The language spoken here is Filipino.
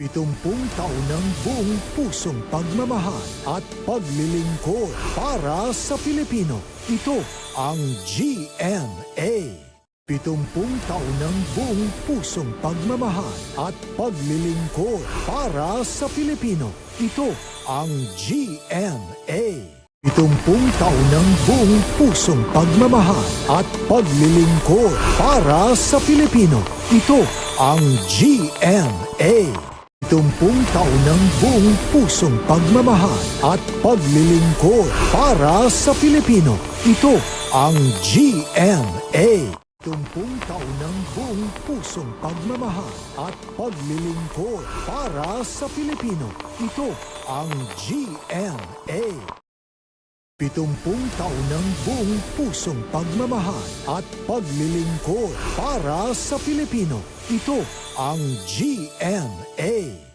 taon ng buong pusong pagmamahal at paglilingkod para sa Pilipino. Ito ang GMA. 70 taon ng buong pusong pagmamahal at paglilingkod para sa Pilipino. Ito ang GMA. 70 taon ng buong pusong pagmamahal at paglilingkod para sa Pilipino. Ito ang GMA. 70 taon ng buong pusong pagmamahal at paglilingkod para sa Pilipino. Ito ang GMA. 70 taon ng buong pusong pagmamahal at paglilingkod para sa Pilipino. Ito ang GMA. 70 taon ng buong pusong pagmamahal at paglilingkod para sa Pilipino. Ito ang GMA.